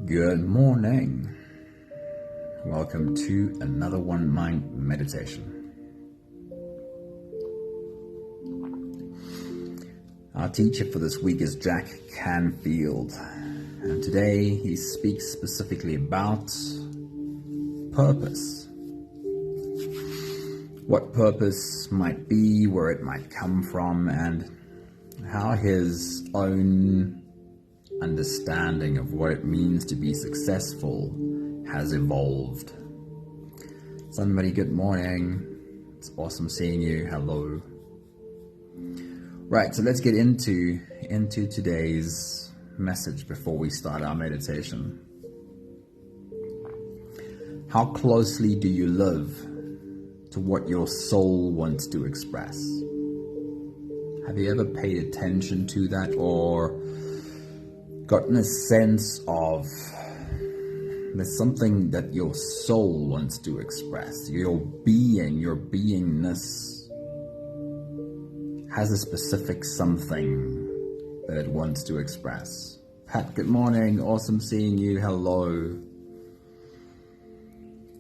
Good morning. Welcome to another One Mind meditation. Our teacher for this week is Jack Canfield, and today he speaks specifically about purpose. What purpose might be, where it might come from, and how his own understanding of what it means to be successful has evolved. Somebody, good morning. It's awesome seeing you. Hello. Right, so let's get into today's message before we start our meditation. How closely do you live to what your soul wants to express? Have you ever paid attention to that, or gotten a sense of there's something that your soul wants to express? Your being, your beingness has a specific something that it wants to express. Pat, good morning. Awesome seeing you. Hello.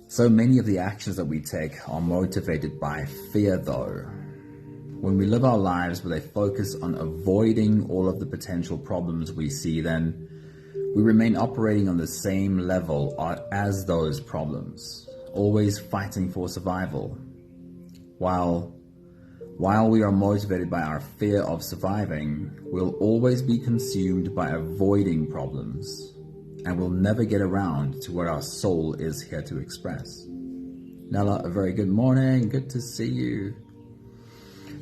So many of the actions that we take are motivated by fear, though. When we live our lives with a focus on avoiding all of the potential problems we see, then we remain operating on the same level as those problems, always fighting for survival. While we are motivated by our fear of surviving, we'll always be consumed by avoiding problems, and we'll never get around to what our soul is here to express. Nella, a very good morning. Good to see you.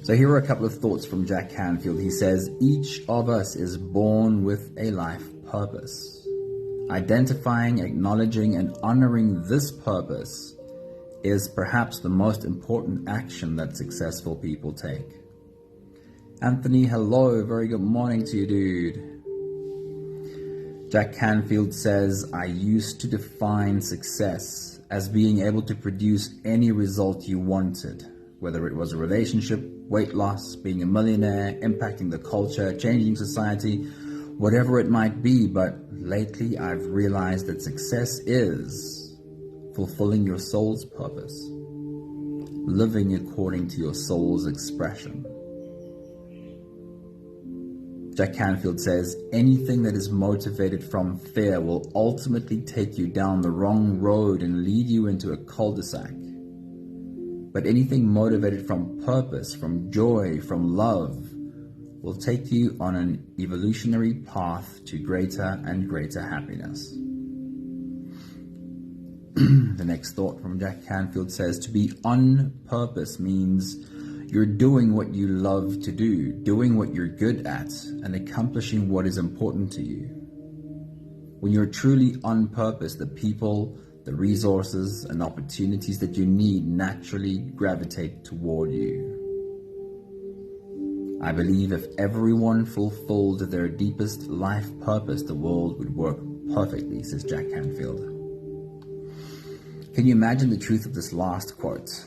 So here are a couple of thoughts from Jack Canfield. He says, each of us is born with a life purpose. Identifying, acknowledging, and honoring this purpose is perhaps the most important action that successful people take. Anthony, hello. Very good morning to you, dude. Jack Canfield says, I used to define success as being able to produce any result you wanted, whether it was a relationship, weight loss, being a millionaire, impacting the culture, changing society, whatever it might be. But lately I've realized that success is fulfilling your soul's purpose, living according to your soul's expression. Jack Canfield says, anything that is motivated from fear will ultimately take you down the wrong road and lead you into a cul-de-sac. But anything motivated from purpose, from joy, from love, will take you on an evolutionary path to greater and greater happiness. The next thought from Jack Canfield says, to be on purpose means you're doing what you love to do, doing what you're good at, and accomplishing what is important to you. When you're truly on purpose, the people, the resources and opportunities that you need naturally gravitate toward you. I believe if everyone fulfilled their deepest life purpose, the world would work perfectly, says Jack Canfield. Can you imagine the truth of this last quote?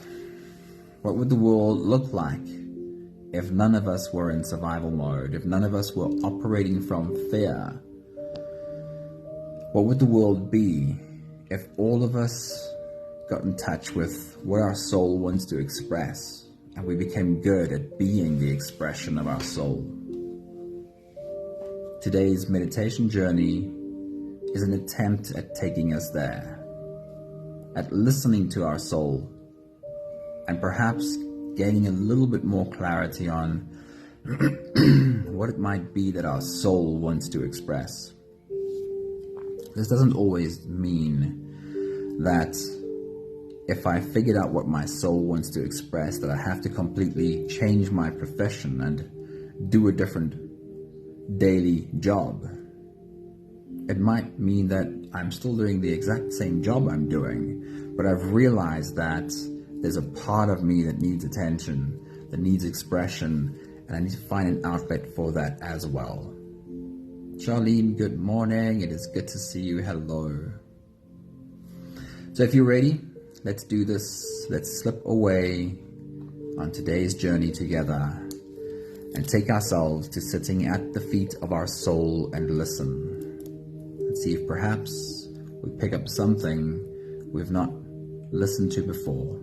What would the world look like if none of us were in survival mode, if none of us were operating from fear? What would the world be if all of us got in touch with what our soul wants to express, and we became good at being the expression of our soul? Today's meditation journey is an attempt at taking us there, at listening to our soul, and perhaps gaining a little bit more clarity on what it might be that our soul wants to express. This doesn't always mean that if I figured out what my soul wants to express, that I have to completely change my profession and do a different daily job. It might mean that I'm still doing the exact same job I'm doing, but I've realized that there's a part of me that needs attention, that needs expression, and I need to find an outlet for that as well. Charlene, good morning. It is good to see you. Hello. So if you're ready, let's do this. Let's slip away on today's journey together and take ourselves to sitting at the feet of our soul and listen. and see if perhaps we pick up something we've not listened to before.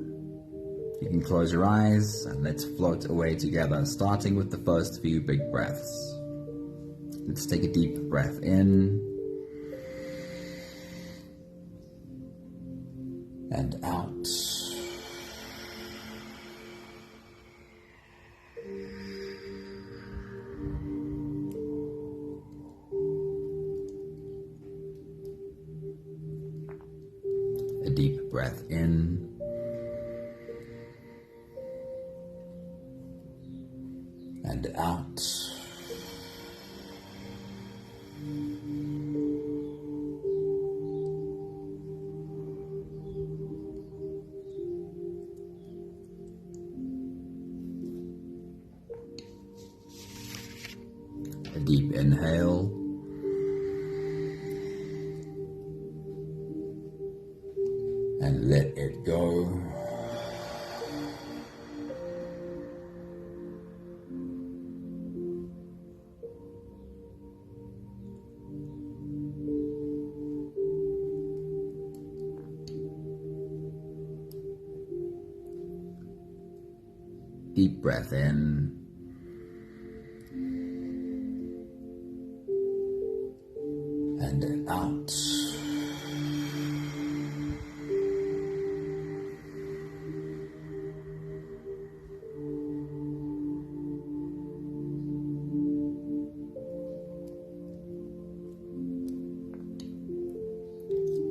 You can close your eyes and let's float away together, starting with the first few big breaths. Let's take a deep breath in and out. A deep breath in and out. A deep inhale and let it go. Deep breath in and out.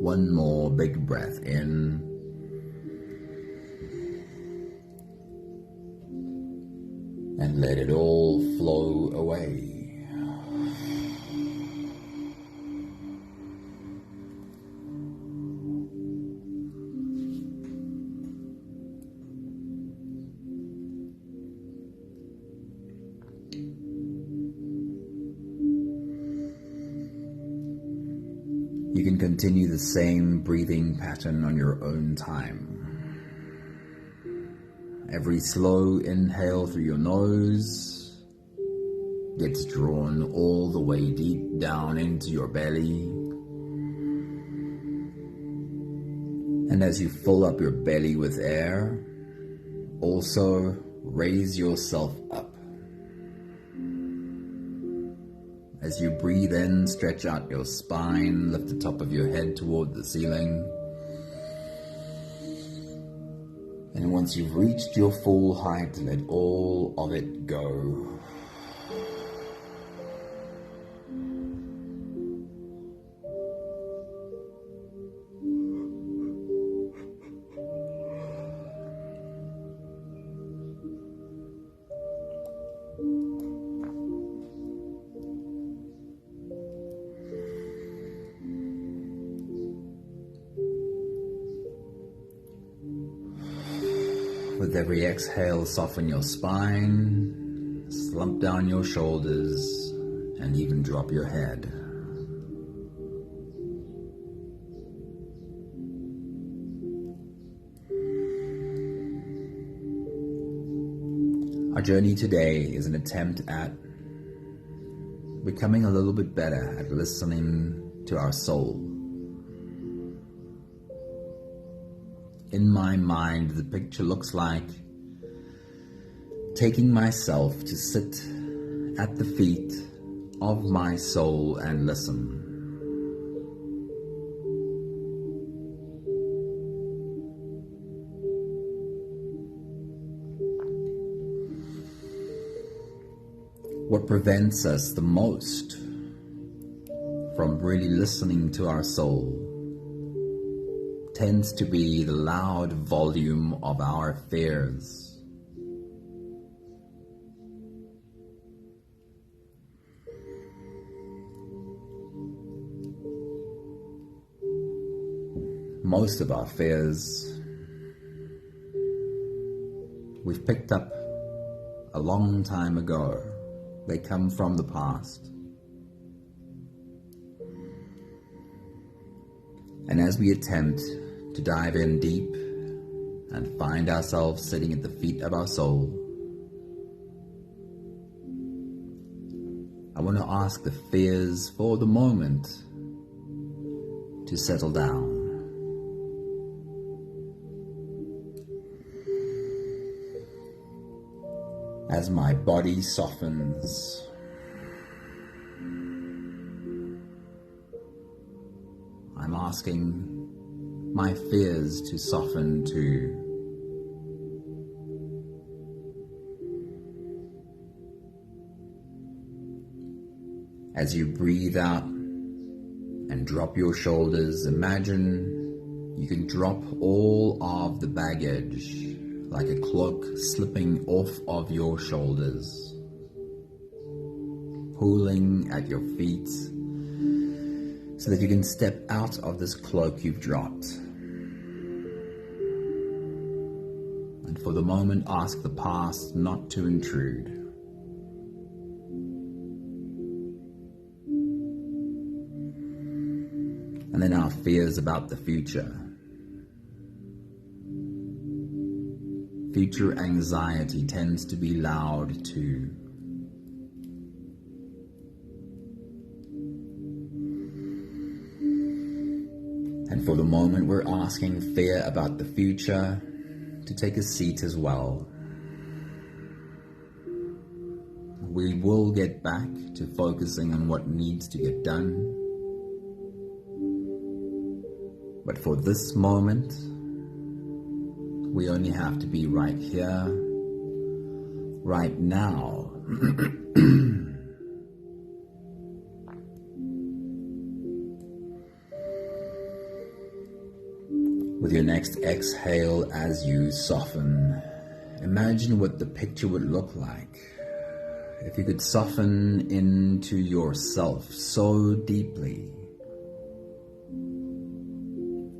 One more big breath in and let it all flow away. You can continue the same breathing pattern on your own time. Every slow inhale through your nose gets drawn all the way deep down into your belly. And as you fill up your belly with air, also raise yourself up. As you breathe in, stretch out your spine, lift the top of your head toward the ceiling. And once you've reached your full height, let all of it go. With every exhale, soften your spine, slump down your shoulders, and even drop your head. Our journey today is an attempt at becoming a little bit better at listening to our soul. In my mind, the picture looks like taking myself to sit at the feet of my soul and listen. What prevents us the most from really listening to our soul tends to be the loud volume of our fears. Most of our fears we've picked up a long time ago. They come from the past. And as we attempt to dive in deep and find ourselves sitting at the feet of our soul, I want to ask the fears for the moment to settle down. As my body softens, I'm asking my fears to soften too. As you breathe out and drop your shoulders, imagine you can drop all of the baggage like a cloak slipping off of your shoulders, pulling at your feet so that you can step out of this cloak you've dropped. And for the moment, ask the past not to intrude. And then our fears about the future. Future anxiety tends to be loud too. And for the moment, we're asking fear about the future to take a seat as well. We will get back to focusing on what needs to get done. But for this moment, we only have to be right here, right now. With your next exhale, as you soften, imagine what the picture would look like if you could soften into yourself so deeply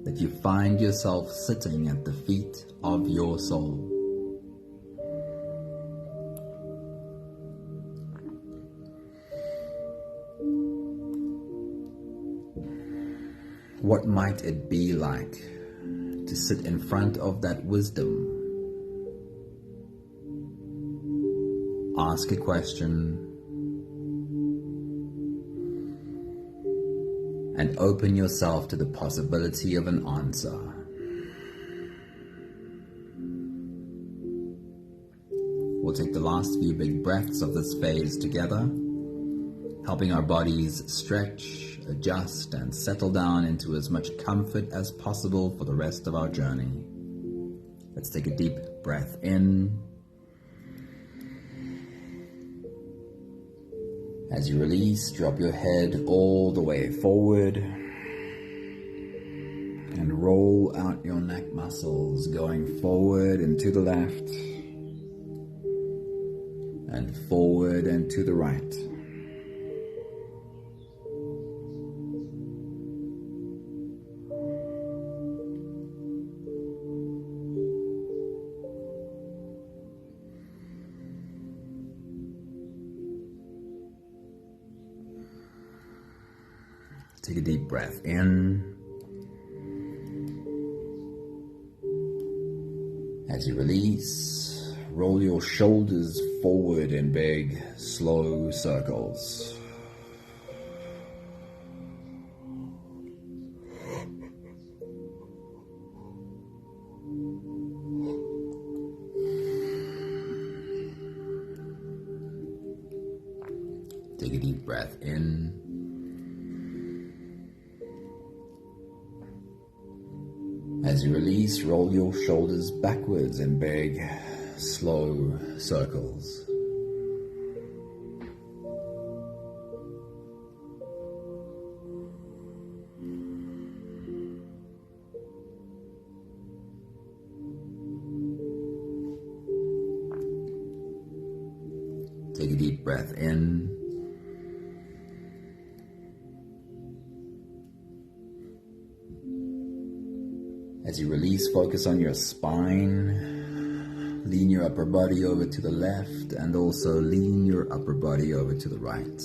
that you find yourself sitting at the feet of your soul. What might it be like to sit in front of that wisdom? Ask a question and open yourself to the possibility of an answer. We'll take the last few big breaths of this phase together, helping our bodies stretch, adjust, and settle down into as much comfort as possible for the rest of our journey. Let's take a deep breath in. As you release, drop your head all the way forward and roll out your neck muscles, going forward and to the left and forward and to the right. Take a deep breath in. As you release, roll your shoulders forward in big, slow circles. Take a deep breath in. As you release, roll your shoulders backwards in big, slow circles. Take a deep breath in. As you release, focus on your spine. Lean your upper body over to the left and also lean your upper body over to the right.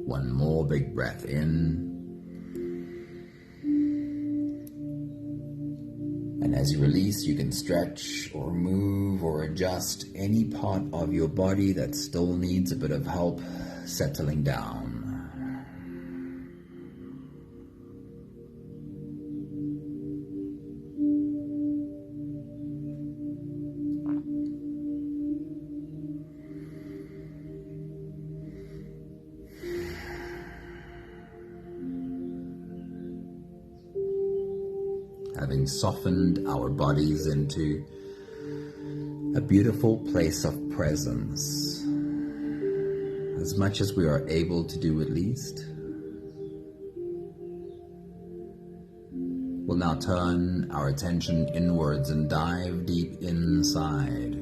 One more big breath in. And as you release, you can stretch or move or adjust any part of your body that still needs a bit of help settling down. Having softened our bodies into a beautiful place of presence, as much as we are able to do at least, we'll now turn our attention inwards and dive deep inside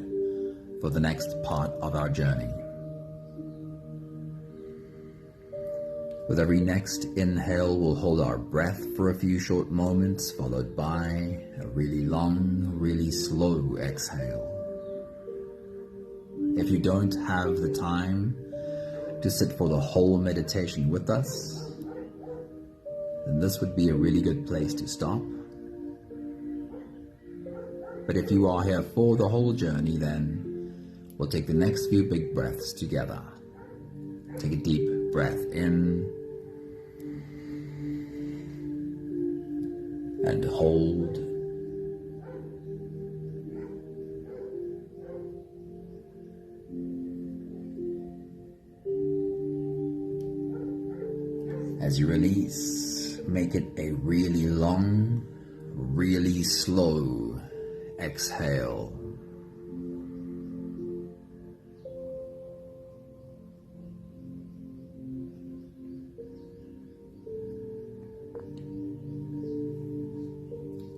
for the next part of our journey. With every next inhale, we'll hold our breath for a few short moments, followed by a really long, really slow exhale. If you don't have the time to sit for the whole meditation with us, then this would be a really good place to stop. But if you are here for the whole journey, then we'll take the next few big breaths together. Take a deep breath in and hold. As you release, make it a really long, really slow exhale.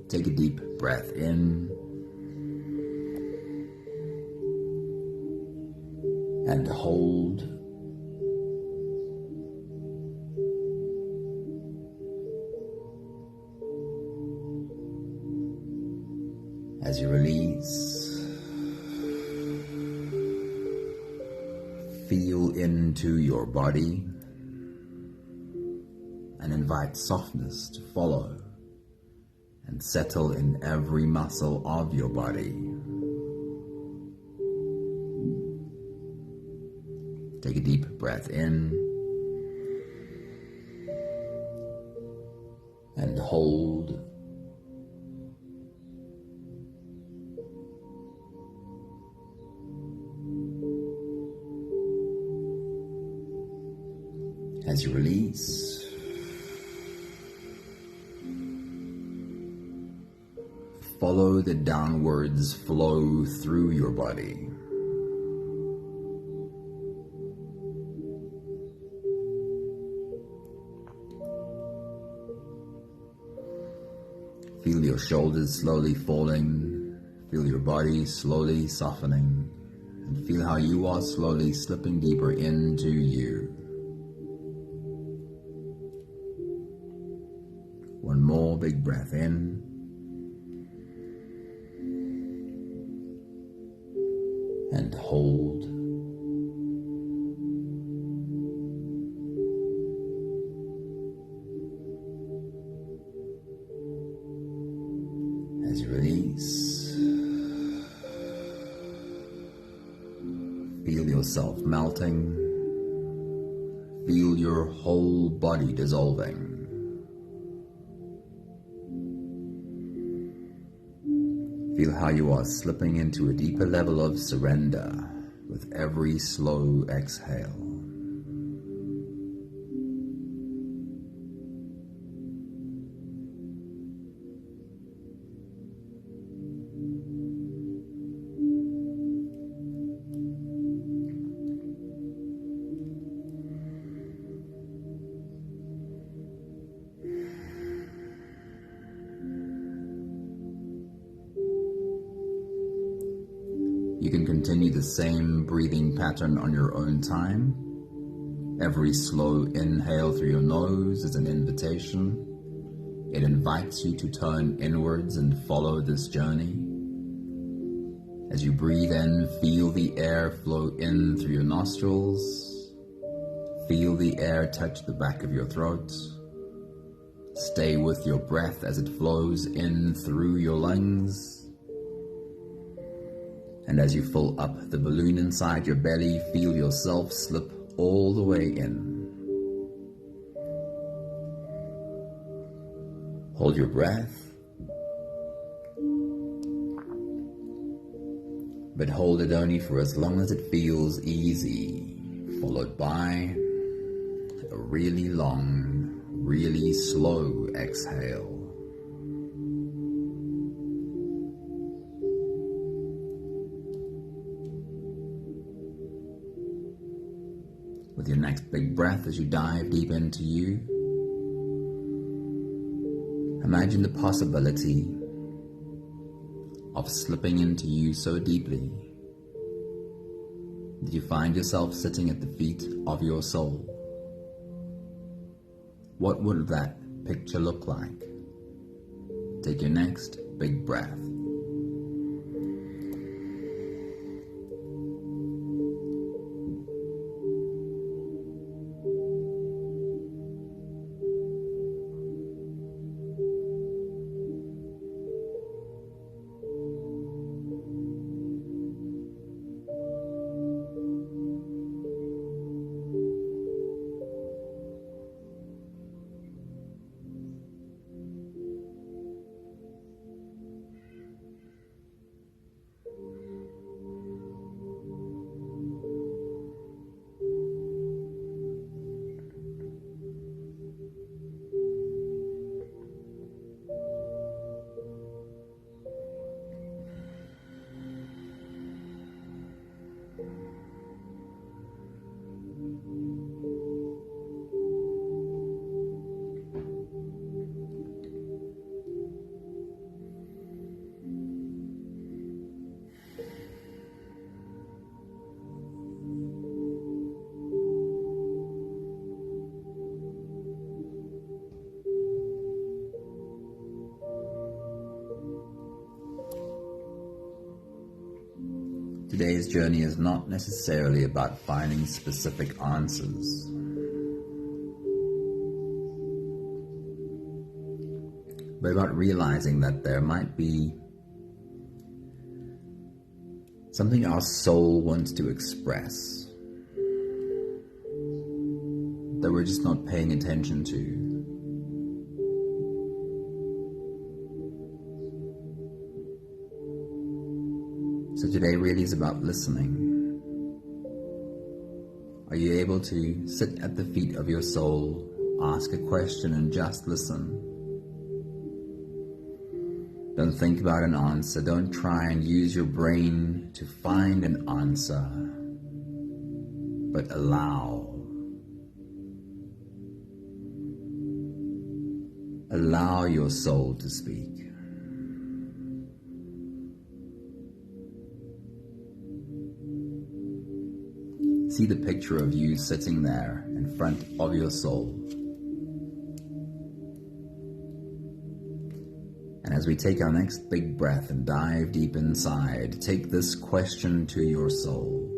Take a deep breath in and hold. As you release, feel into your body and invite softness to follow and settle in every muscle of your body. Take a deep breath in and hold. As you release, follow the downwards flow through your body. Feel your shoulders slowly falling, feel your body slowly softening, and feel how you are slowly slipping deeper into you. One more big breath in. And hold. As you release, feel yourself melting. Feel your whole body dissolving. Feel how you are slipping into a deeper level of surrender with every slow exhale. You can continue the same breathing pattern on your own time. Every slow inhale through your nose is an invitation. It invites you to turn inwards and follow this journey. As you breathe in, feel the air flow in through your nostrils. Feel the air touch the back of your throat. Stay with your breath as it flows in through your lungs. And as you fill up the balloon inside your belly, feel yourself slip all the way in. Hold your breath, but hold it only for as long as it feels easy, followed by a really long, really slow exhale. With your next big breath as you dive deep into you, imagine the possibility of slipping into you so deeply that you find yourself sitting at the feet of your soul. What would that picture look like? Take your next big breath. Today's journey is not necessarily about finding specific answers, but about realizing that there might be something our soul wants to express that we're just not paying attention to. So today really is about listening. Are you able to sit at the feet of your soul, ask a question and just listen? Don't think about an answer. Don't try and use your brain to find an answer, but allow. Allow your soul to speak. See the picture of you sitting there in front of your soul. And as we take our next big breath and dive deep inside, take this question to your soul.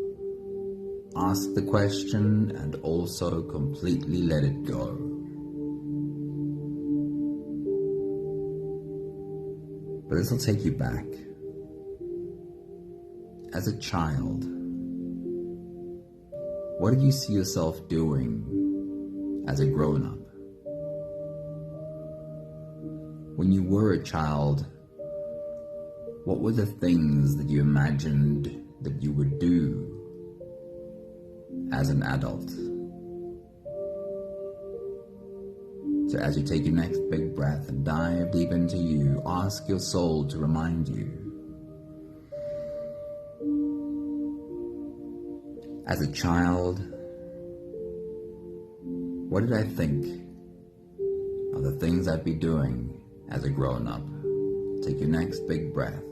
Ask the question and also completely let it go. But this will take you back. As a child, what did you see yourself doing as a grown-up? When you were a child, what were the things that you imagined that you would do as an adult? So as you take your next big breath and dive deep into you, ask your soul to remind you. As a child, what did I think of the things I'd be doing as a grown-up? Take your next big breath.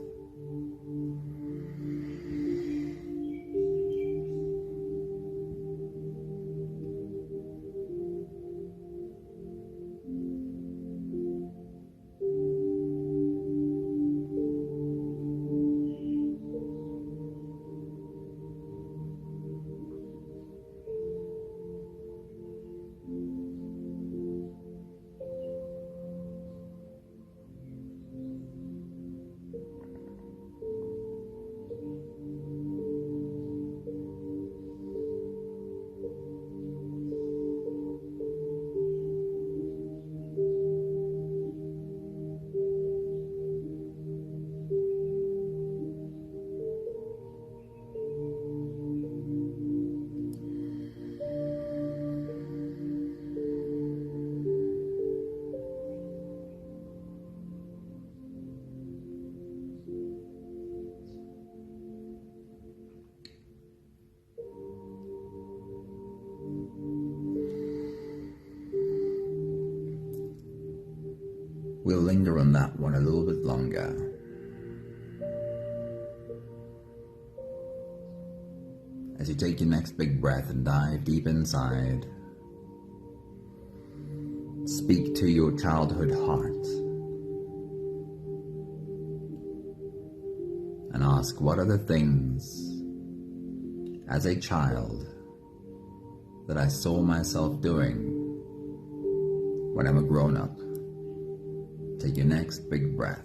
We'll linger on that one a little bit longer. As you take your next big breath and dive deep inside, speak to your childhood heart and ask, what are the things as a child that I saw myself doing when I'm a grown-up? Take your next big breath.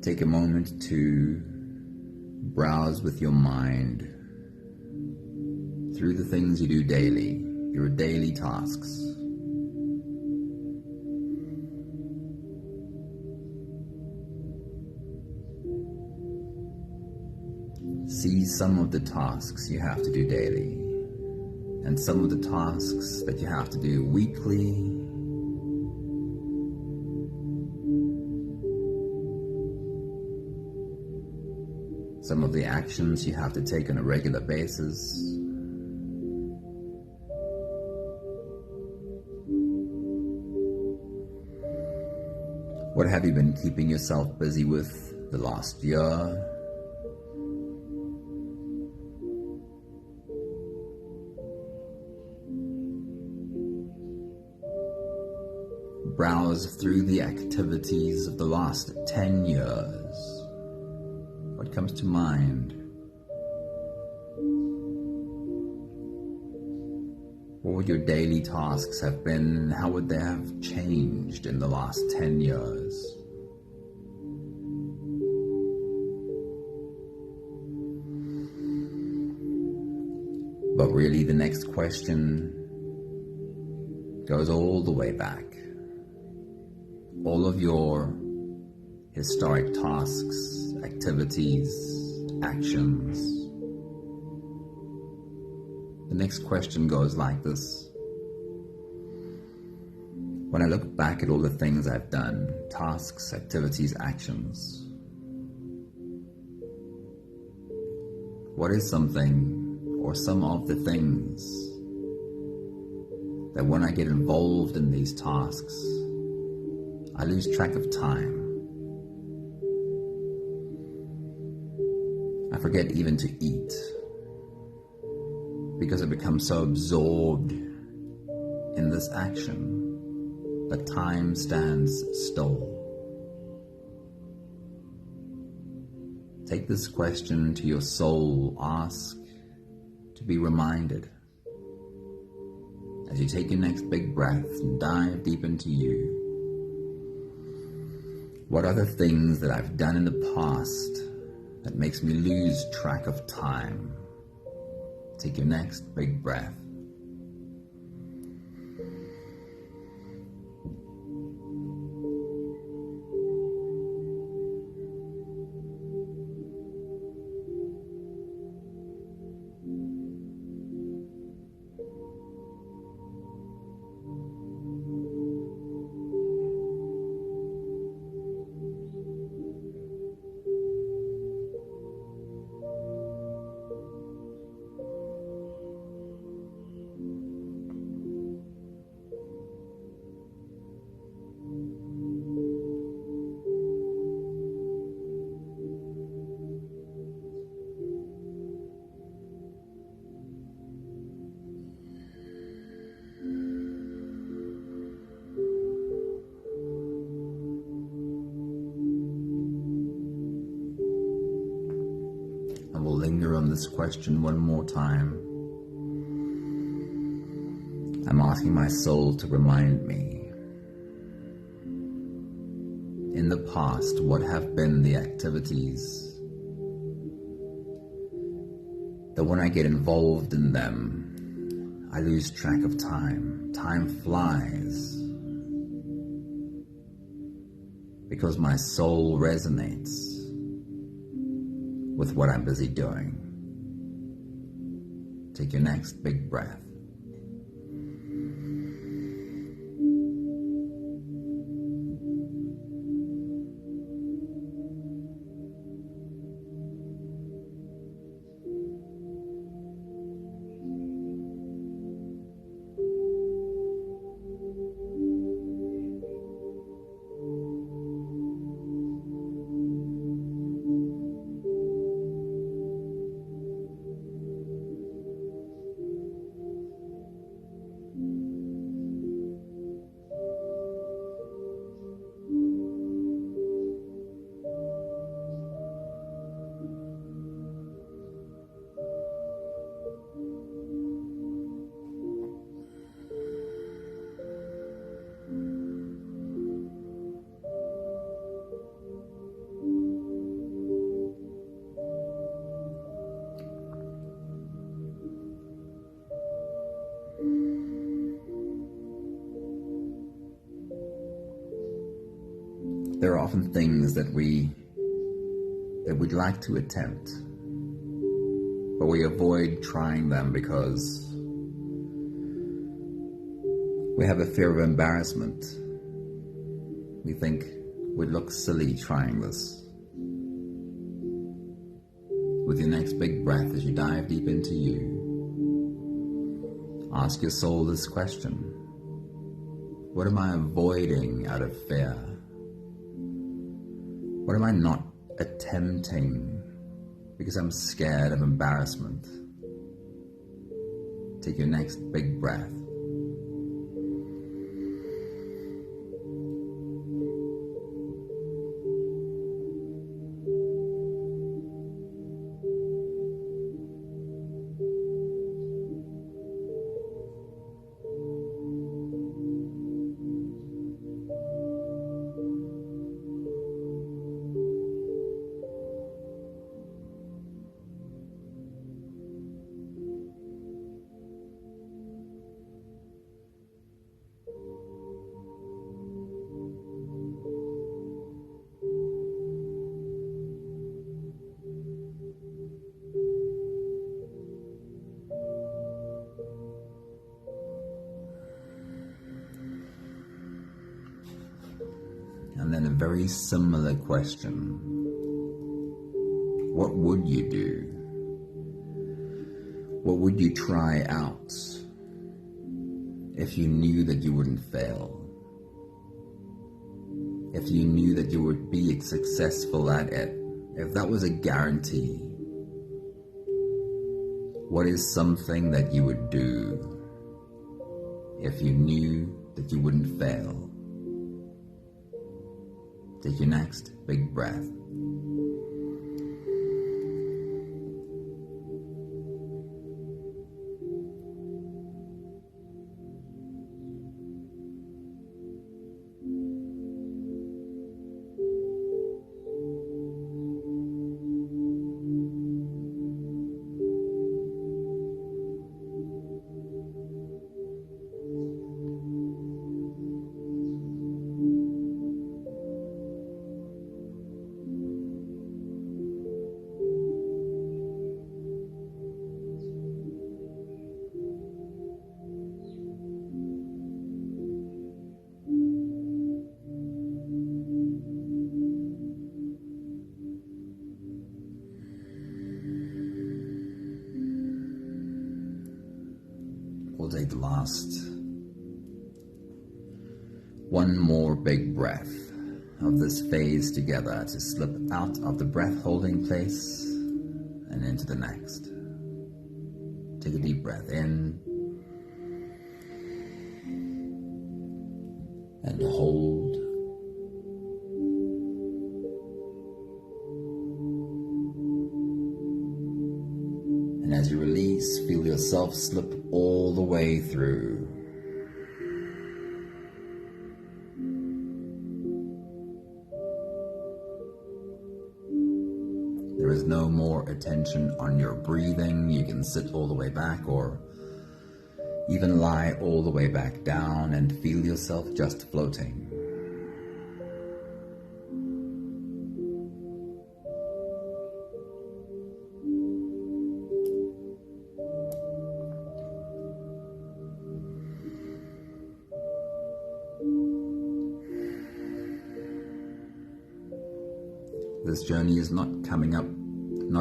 Take a moment to browse with your mind through the things you do daily, your daily tasks. See some of the tasks you have to do daily and some of the tasks that you have to do weekly, some of the actions you have to take on a regular basis. What have you been keeping yourself busy with the last year? Browse through the activities of the last 10 years. What comes to mind? What would your daily tasks have been, and how would they have changed in the last 10 years? But really, the next question goes all the way back. All of your historic tasks, activities, actions. The next question goes like this. When I look back at all the things I've done, tasks, activities, actions, what is something or some of the things that when I get involved in these tasks, I lose track of time? I forget even to eat because I become so absorbed in this action that time stands still. Take this question to your soul. Ask to be reminded. As you take your next big breath and dive deep into you, what are the things that I've done in the past that makes me lose track of time? Take your next big breath. this question one more time. I'm asking my soul to remind me, in the past, what have been the activities that when I get involved in them, I lose track of time. Time flies because my soul resonates with what I'm busy doing. Take your next big breath. There are often things that we'd like to attempt, but we avoid trying them because we have a fear of embarrassment. We think we'd look silly trying this. With your next big breath, as you dive deep into you, ask your soul this question: what am I avoiding out of fear? What am I not attempting because I'm scared of embarrassment? Take your next big breath. And then a very similar question: what would you do? What would you try out if you knew that you wouldn't fail? If you knew that you would be successful at it? If that was a guarantee? What is something that you would do if you knew that you wouldn't fail? Take your next big breath. We'll take the last one more big breath of this phase together to slip out of the breath holding place and into the next. Take a deep breath in and hold. yourself slip all the way through. There is no more attention on your breathing. You can sit all the way back or even lie all the way back down and feel yourself just floating. This journey is not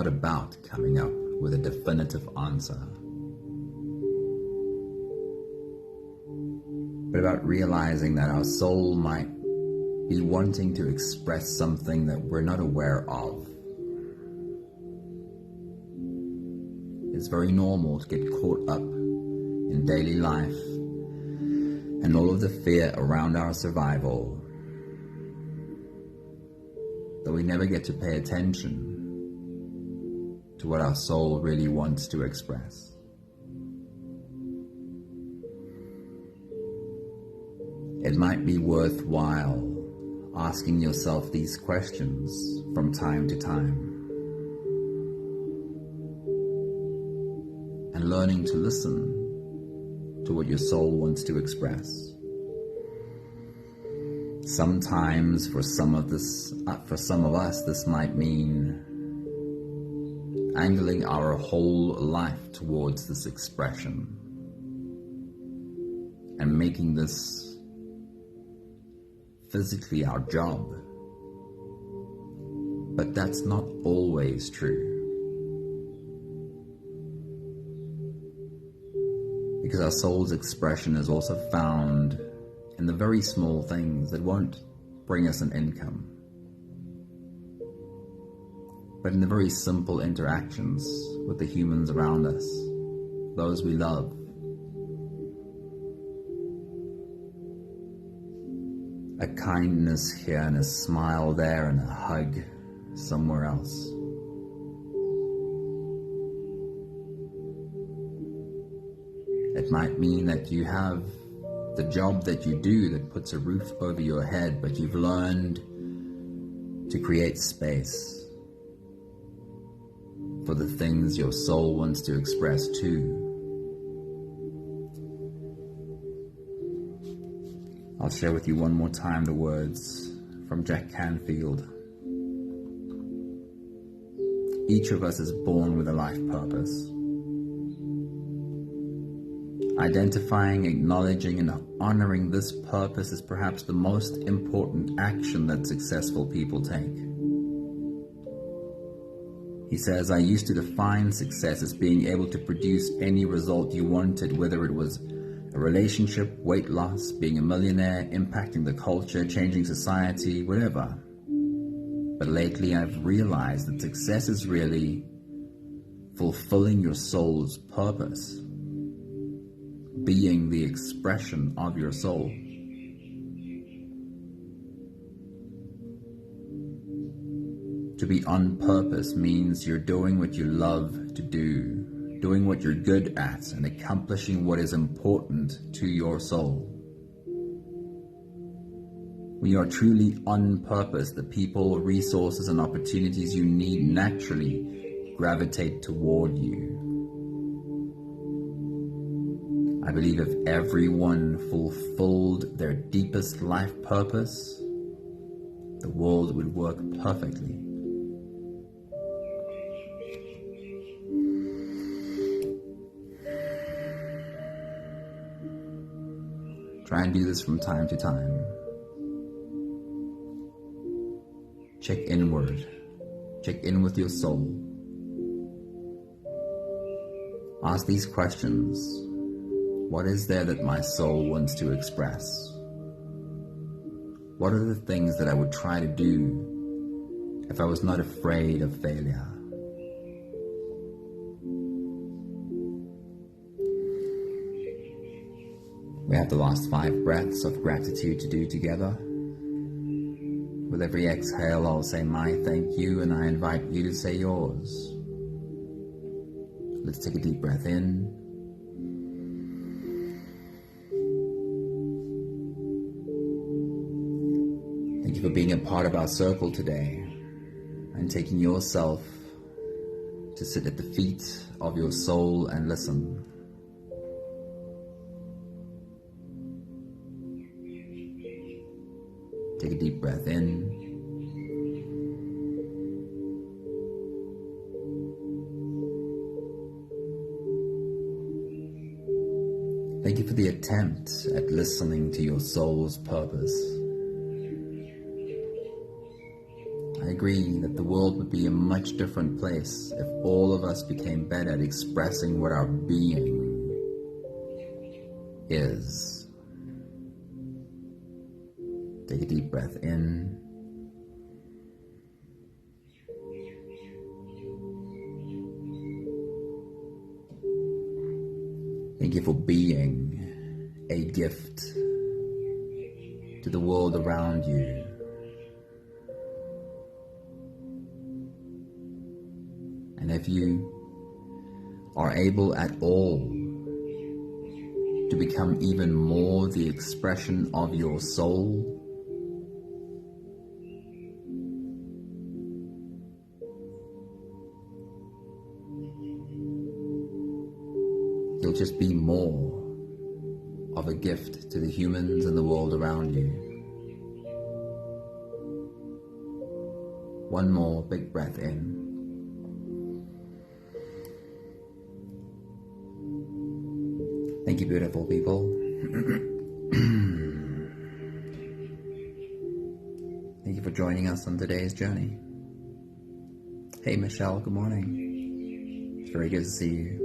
about coming up with a definitive answer, but about realizing that our soul might be wanting to express something that we're not aware of. It's very normal to get caught up in daily life and all of the fear around our survival, that we never get to pay attention to what our soul really wants to express. It might be worthwhile asking yourself these questions from time to time and learning to listen to what your soul wants to express. Sometimes for some of us, this might mean angling our whole life towards this expression and making this physically our job. But that's not always true, because our soul's expression is also found in the very small things that won't bring us an income, but in the very simple interactions with the humans around us, those we love. A kindness here and a smile there and a hug somewhere else. It might mean that you have the job that you do that puts a roof over your head, but you've learned to create space for the things your soul wants to express too. I'll share with you one more time the words from Jack Canfield. Each of us is born with a life purpose. Identifying, acknowledging, and honoring this purpose is perhaps the most important action that successful people take. He says, I used to define success as being able to produce any result you wanted, whether it was a relationship, weight loss, being a millionaire, impacting the culture, changing society, whatever. But lately I've realized that success is really fulfilling your soul's purpose, being the expression of your soul. To be on purpose means you're doing what you love to do, doing what you're good at, and accomplishing what is important to your soul. When you are truly on purpose, the people, resources, and opportunities you need naturally gravitate toward you. I believe if everyone fulfilled their deepest life purpose, the world would work perfectly. Try and do this from time to time. Check inward. Check in with your soul. Ask these questions. What is there that my soul wants to express? What are the things that I would try to do if I was not afraid of failure? We have the last 5 breaths of gratitude to do together. With every exhale, I'll say my thank you, and I invite you to say yours. Let's take a deep breath in Thank you for being a part of our circle today and taking yourself to sit at the feet of your soul and listen. Take a deep breath in. Thank you for the attempt at listening to your soul's purpose. I agree that the world would be a much different place if all of us became better at expressing what our being is. Take a deep breath in. Thank you for being a gift to the world around you. And if you are able at all to become even more the expression of your soul, you'll just be more of a gift to the humans and the world around you. One more big breath in. Thank you, beautiful people. Thank you for joining us on today's journey. Hey, Michelle, good morning. It's very good to see you.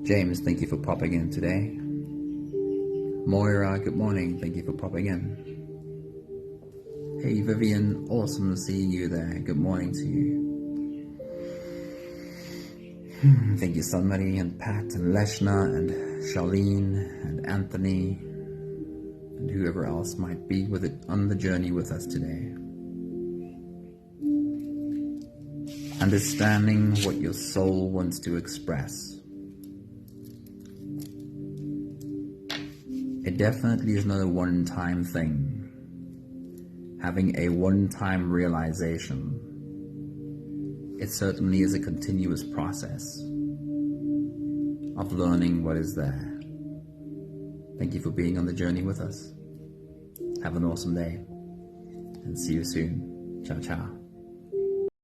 James, thank you for popping in today. Moira, good morning. Thank you for popping in. Hey, Vivian, awesome seeing you there. Good morning to you. Thank you, Sunmari and Pat and Leshna and Charlene and Anthony and whoever else might be with it on the journey with us today. Understanding what your soul wants to express. It definitely is not a one-time thing. Having a one-time realization. It certainly is a continuous process of learning what is there. Thank you for being on the journey with us. Have an awesome day and see you soon. Ciao, ciao.